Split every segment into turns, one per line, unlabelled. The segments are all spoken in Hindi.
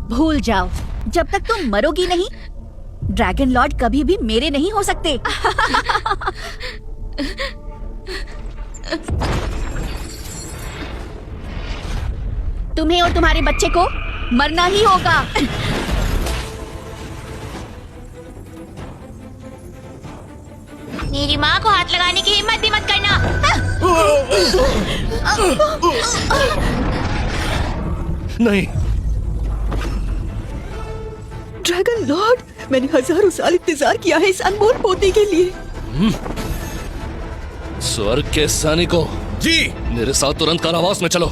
भूल जाओ, जब तक तुम मरोगी नहीं, ड्रैगन लॉर्ड कभी भी मेरे नहीं हो सकते। तुम्हें और तुम्हारे बच्चे को मरना ही होगा।
मेरी माँ को हाथ लगाने की हिम्मत भी मत करना।
नहीं।
ड्रैगन लॉर्ड, मैंने हजारों साल इंतजार किया है इस अनमोल पोते के लिए।
स्वर्ग के सैनिकों,
जी
मेरे साथ तुरंत कारावास में चलो।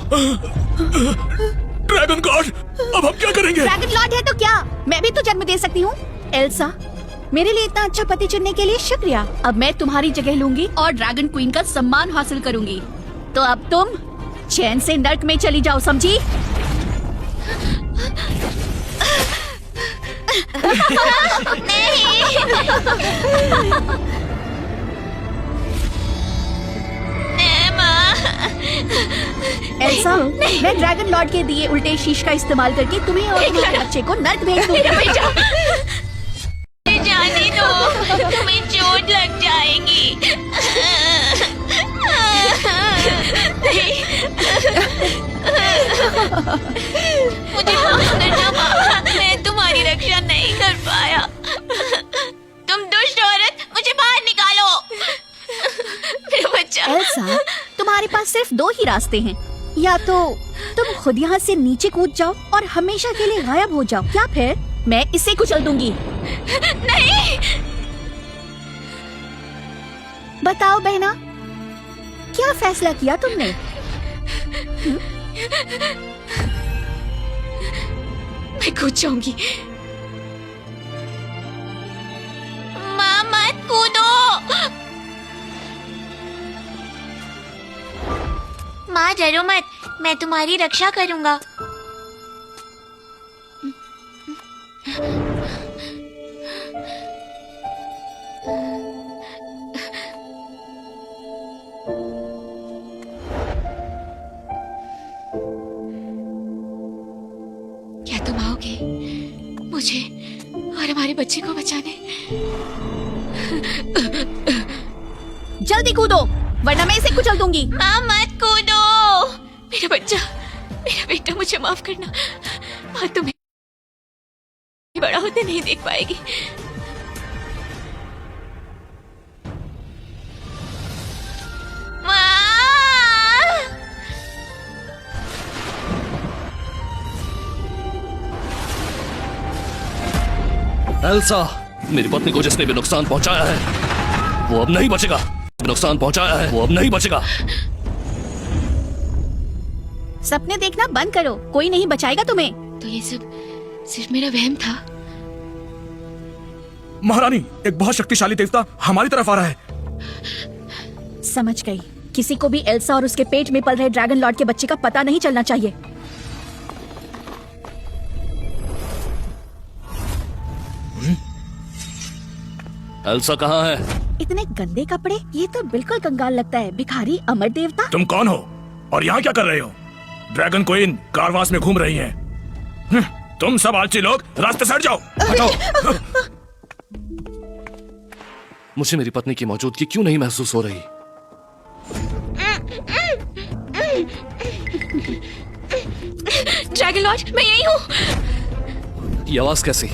ड्रैगन गॉड, अब हम क्या करेंगे?
ड्रैगन लॉर्ड है तो क्या, मैं भी तो जन्म दे सकती हूँ। एल्सा, मेरे लिए इतना अच्छा पति चुनने के लिए शुक्रिया। अब मैं तुम्हारी जगह लूंगी और ड्रैगन क्वीन का सम्मान हासिल करूंगी। तो अब तुम चैन से नर्क में चली जाओ, समझी? एल्सा, मैं ड्रैगन लॉर्ड के दिए उल्टे शीश का इस्तेमाल करके तुम्हें और तुम्हारे बच्चे को नर्क भेज दूंगी।
जाने दो, तुम्हें चोट लग जाएगी। मुझे माफ करना माँ, मैं तुम्हारी रक्षा नहीं कर पाया। तुम दुष्ट औरत, मुझे बाहर निकालो। मेरा बच्चा।
एल्सा, तुम्हारे पास सिर्फ दो ही रास्ते हैं, या तो तुम खुद यहाँ से नीचे कूद जाओ और हमेशा के लिए गायब हो जाओ, या फिर मैं इसे कुचल दूंगी।
नहीं।
बताओ बहना, क्या फैसला किया तुमने?
मैं कूद जाऊंगी। माँ मत कूदो। माँ डरो मत, मैं तुम्हारी रक्षा करूंगा। क्या तुम आओगे मुझे और हमारे बच्चे को बचाने?
जल्दी कूदो, वरना मैं इसे कुचल दूंगी।
माँ मत कूदो। मेरा बच्चा, मेरा बेटा, मुझे माफ करना। माँ तुम्हें बड़ा होते नहीं देख पाएगी।
एल्सा, मेरी पत्नी को जिसने भी नुकसान पहुंचाया है वो अब नहीं बचेगा। नुकसान पहुंचाया है वो अब नहीं बचेगा।
सपने देखना बंद करो, कोई नहीं बचाएगा तुम्हें।
तो ये सब सिर्फ मेरा वहम था।
महारानी, एक बहुत शक्तिशाली देवता हमारी तरफ आ रहा है।
समझ गई, किसी को भी एल्सा और उसके पेट में पल रहे ड्रैगन लॉर्ड के बच्चे का पता नहीं चलना चाहिए।
एल्सा कहाँ है?
इतने गंदे कपड़े, ये तो बिल्कुल कंगाल लगता है। भिखारी, अमर देवता।
तुम कौन हो और यहाँ क्या कर रहे हो? ड्रैगन क्वीन कारवास में घूम रही हैं। तुम सब आलसी लोग रास्ते से हट जाओ। हटाओ।
मुझे मेरी पत्नी की मौजूदगी क्यों नहीं महसूस हो रही?
ड्रैगन लॉर्ड, मैं यही हूँ।
ये आवाज कैसी?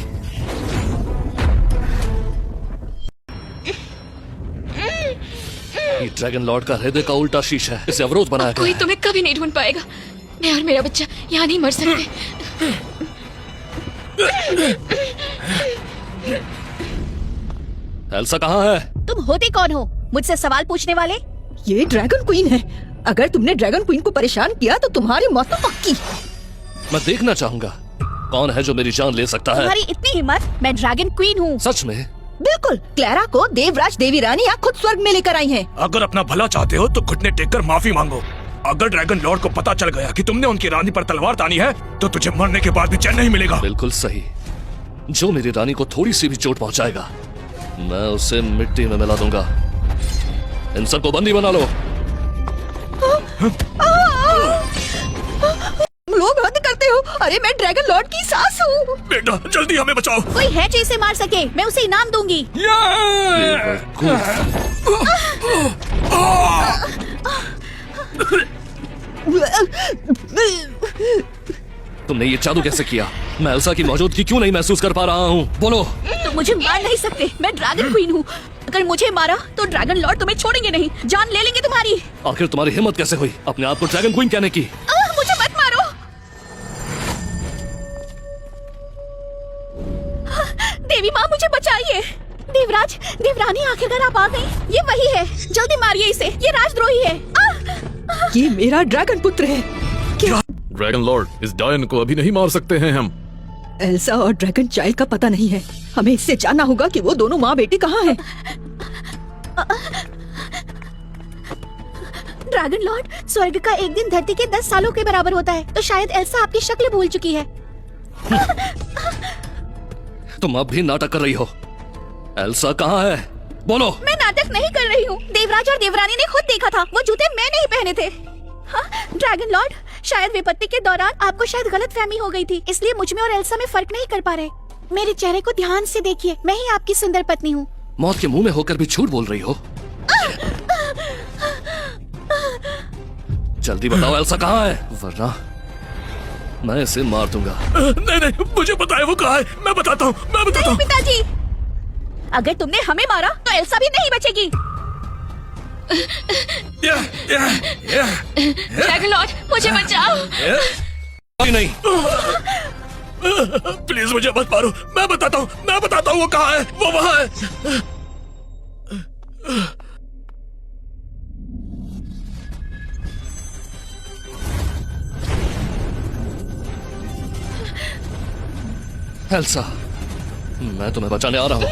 ये ड्रैगन लॉर्ड का हृदय का उल्टा शीश है, इसे अवरोध बनाया गया
कोई
है।
तुम्हें कभी नहीं ढूंढ पाएगा। मैं और मेरा बच्चा यहाँ नहीं मर सकते।
एल्सा कहाँ है?
तुम होते कौन हो मुझसे सवाल पूछने वाले?
ये ड्रैगन क्वीन है। अगर तुमने ड्रैगन क्वीन को परेशान किया तो तुम्हारी मौत तो पक्की।
मैं देखना चाहूंगा कौन है जो मेरी जान ले सकता है।
तुम्हारी इतनी हिम्मत? मैं ड्रैगन क्वीन हूँ।
सच में?
बिल्कुल, क्लैरा को देवराज देवी रानी यहाँ खुद स्वर्ग में लेकर आई हैं।
अगर अपना भला चाहते हो तो घुटने टेककर माफी मांगो। अगर ड्रैगन लॉर्ड को पता चल गया कि तुमने उनकी रानी पर तलवार तानी है तो तुझे मरने के बाद भी चैन नहीं मिलेगा।
बिल्कुल सही। जो मेरी रानी को थोड़ी सी भी चोट पहुंचाएगा मैं उसे मिट्टी में मिला दूंगा। इन सबको बंदी बना लो।
लोग हद करते हो। अरे मैं ड्रैगन लॉर्ड की सास हूँ।
बेटा जल्दी हमें बचाओ।
कोई है जो इसे मार सके, मैं उसे इनाम दूंगी।
तुमने ये जादू कैसे किया? मैं एल्सा की मौजूदगी क्यों नहीं महसूस कर पा रहा हूँ? बोलो।
तुम मुझे मार नहीं सकते, मैं ड्रैगन क्वीन हूँ। अगर मुझे मारा तो ड्रैगन लॉर्ड तुम्हें छोड़ेंगे नहीं, जान ले लेंगे तुम्हारी।
आखिर तुम्हारी हिम्मत कैसे हुई अपने आप को ड्रैगन क्वीन कहने की?
मुझे मत मारो। देवी माँ मुझे बचाइए। देवराज, देवरानी आखिरकार आप आ गई। ये वही है, जल्दी मारिए इसे, ये राजद्रोही है।
ये मेरा ड्रैगन पुत्र है। क्या
ड्रैगन लॉर्ड, इस डायन को अभी नहीं मार सकते हैं हम।
एल्सा और ड्रैगन चाइल्ड का पता नहीं है। हमें इससे जानना होगा कि वो दोनों माँ बेटी कहाँ हैं।
ड्रैगन लॉर्ड, स्वर्ग का एक दिन धरती के 10 सालों के बराबर होता है, तो शायद एल्सा आपकी शक्ल भूल चुकी है।
तुम अब भी नाटक कर रही हो। एल्सा कहाँ है? बोलो।
मैं नाटक नहीं कर रही हूँ। देवराज और देवरानी ने खुद देखा था, वो जूते मैं नहीं पहने थे। हाँ, ड्रैगन लॉर्ड, शायद विपत्ति के दौरान आपको शायद गलतफहमी हो गई थी, इसलिए मुझ में और एल्सा में फर्क नहीं कर पा रहे। मेरे चेहरे को ध्यान से देखिए, मैं ही आपकी सुंदर पत्नी हूँ।
मौत के मुंह में होकर भी झूठ बोल रही हो। जल्दी बताओ एल्सा कहाँ है, वरना मैं इसे मार दूंगा।
नहीं नहीं, मुझे पता है वो कहाँ है। मैं बताता हूँ।
नहीं पिताजी, अगर तुमने हमें मारा तो एल्सा भी नहीं बचेगी।
ड्रैगन लॉर्ड, मुझे बचाओ।
नहीं,
प्लीज मुझे मत मारो। मैं बताता हूँ वो कहाँ है। वो वहाँ है।
एल्सा, मैं तुम्हें बचाने आ रहा हूँ।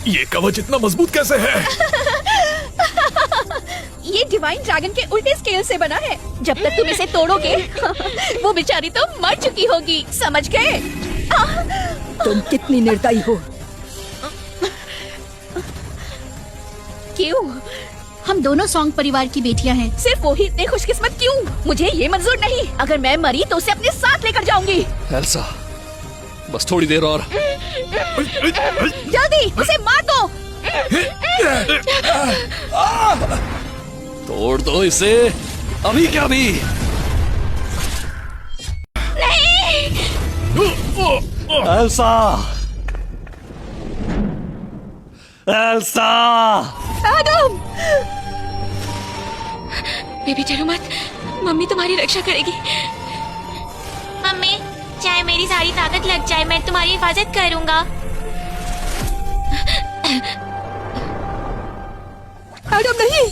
ये कवच इतना मजबूत कैसे है?
ये डिवाइन ड्रैगन के उल्टे स्केल से बना है। जब तक तुम इसे तोड़ोगे वो बेचारी तो मर चुकी होगी, समझ गए?
तुम कितनी निर्दयी हो।
क्यों? हम दोनों सॉन्ग परिवार की बेटियां हैं, सिर्फ वो ही इतने खुशकिस्मत क्यों? मुझे ये मंजूर नहीं। अगर मैं मरी तो उसे अपने साथ लेकर जाऊंगी।
एल्सा, बस थोड़ी देर और।
जल्दी उसे मार दो।
तोड़ दो इसे, अभी क्या भी। Elsa, Elsa.
एडम,
बेबी डरो मत, मम्मी तुम्हारी रक्षा करेगी। मम्मी, चाहे मेरी सारी ताकत लग जाए, मैं तुम्हारी हिफाजत करूंगा।
एडम नहीं।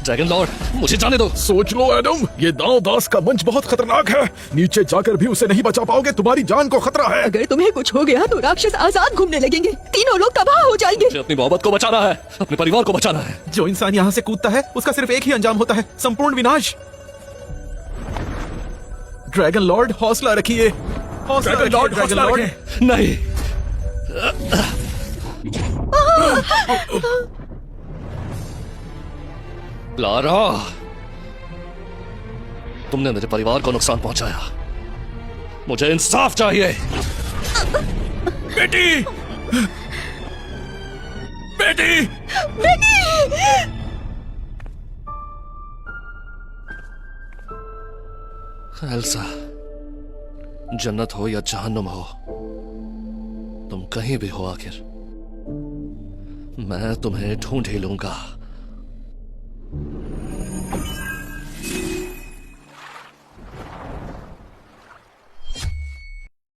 ड्रैगन लॉर्ड, मुझे जाने दो।
सोच लो एडम, ये दांव दास का मंच बहुत खतरनाक है। नीचे जाकर भी उसे नहीं बचा पाओगे, तुम्हारी जान को खतरा है।
अगर तुम्हें कुछ हो गया तो राक्षस आजाद घूमने लगेंगे, तीनों लोग तबाह हो जाएंगे।
मुझे अपनी मोहब्बत को बचाना है, अपने परिवार को बचाना है।
जो इंसान यहाँ से कूदता है उसका सिर्फ एक ही अंजाम होता है, संपूर्ण विनाश। ड्रैगन लॉर्ड, हौसला रखिए।
ड्रैगन लॉर्ड, हौसला रखें।
नहीं, लारा, तुमने मेरे परिवार को नुकसान पहुंचाया। मुझे इंसाफ चाहिए।
बेटी, बेटी,
एल्सा, जन्नत हो या जहन्नुम हो, तुम कहीं भी हो, आखिर मैं तुम्हें ढूंढ ही लूंगा।